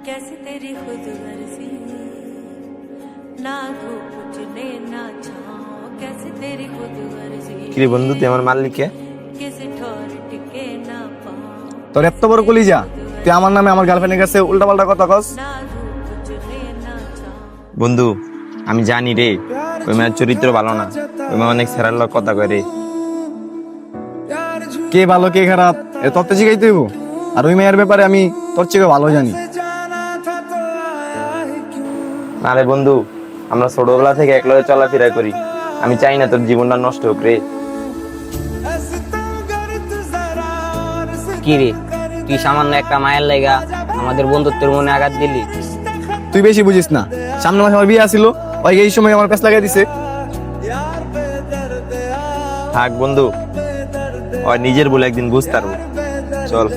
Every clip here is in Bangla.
कैसे तेरी खुद गर्जी ना धूप चले ना छाँव कैसे तेरी खुद गर्जी কিরে বন্ধু তুই আমার মালিককে किसी ठोर टिके ना पाँव তোর এত বড় কলিজা, তুই আমার নামে আমার গার্লফ্রেন্ডের কাছে উল্টাপাল্টা কথা কস। ना धूप चले ना छाँव বন্ধু আমি জানি রে ওই মেয়ের চরিত্র ভালো না, ওই মেয়ে অনেক সেরার লোক কথা কয় রে। কে ভালো কে খারাপ এ তোর তো শিখাইতে হইব। আর ওই মেয়ের ব্যাপারে আমি তোর চেয়ে ভালো জানি। না রে বন্ধু, আমরা ছোটবেলা থেকে একলগে চলাফেরা করি, আমি চাই না তোর জীবনটা নষ্ট হোক রে। কি রে, তুই সামান্য একটা মায়ের লাইগা আমাদের বন্ধুত্বের মনে আঘাত দিলি। তুই বেশি বুঝিস না, সামনে মাসে আমার বিয়ে আসিল, ওই এই সময় আমার কাছে লাগাই দিছে। থাক বন্ধু, ওই নিজের বলে একদিন বুঝতে পারবো। চল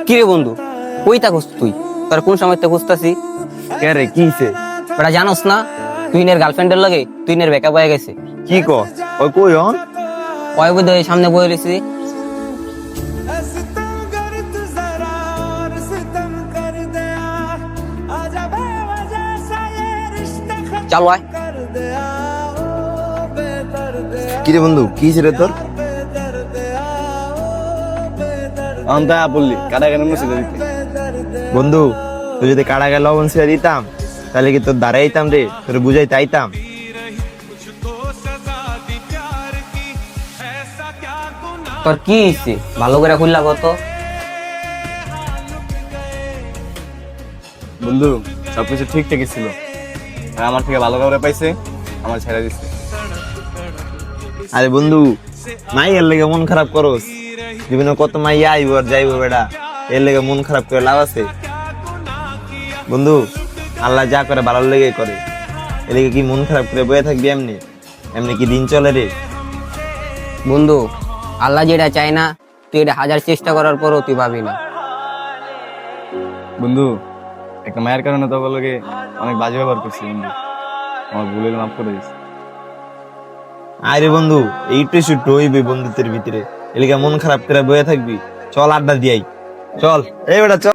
কি রে বন্ধু, কই থাকস তুই? তোর কোন সময় তো খুঁজতাছি। কে রে কি হইছে? ওটা জানোস না তুইনের গার্লফ্রেন্ডের লগে তুইনের ব্যাকআপ হয়ে গেছে। কি ক ওই কই হন? ওই বুধ সামনে বয়ে রয়েছি। চল আয়। কিরে বন্ধু কি হইছে রে তোর? আন্তা বললি কাটা কেন মুছে দিতে। বন্ধু তুই যদি কাড়াগে লবণ ছিঁড়ে দিতাম তাহলে কি তোর দাঁড়াইতাম রে, তোর বুঝাইতে আইতাম। তোর কি হইছে ভালো করে খুললা কত? বন্ধু সবকিছু ঠিকঠাকই ছিল, আর আমার থেকে ভালো কাউরে পাইছে, আমার ছেড়ে দিচ্ছে। আরে বন্ধু মাই এর লেগে মন খারাপ করস? বিভিন্ন কত মাই আইব আর যাইব বেড়া, এর লেগে মন খারাপ করে লাভ আছে? বন্ধু আল্লাহ যা করে ভালোর লেগে করে, এর লেগে কি মন খারাপ করে বয়ে থাকবি? এমনি এমনি কি দিন চলে রে? বন্ধু আল্লাহ যেটা চায় না তুই এটা হাজার চেষ্টা করার পরও তুই পাবি না। বন্ধু একটা মায়ের কারণে তো বলকে অনেক বাজে ব্যবহার করছি বন্ধু, আমার ভুলে মাফ করে দিস। আরে বন্ধু এইটাই শুট হইবে বন্ধুত্বের ভিতরে, এর লেগে মন খারাপ করে বয়ে থাকবি? চল আড্ডা দিয়াই, চল এই বেটা চল।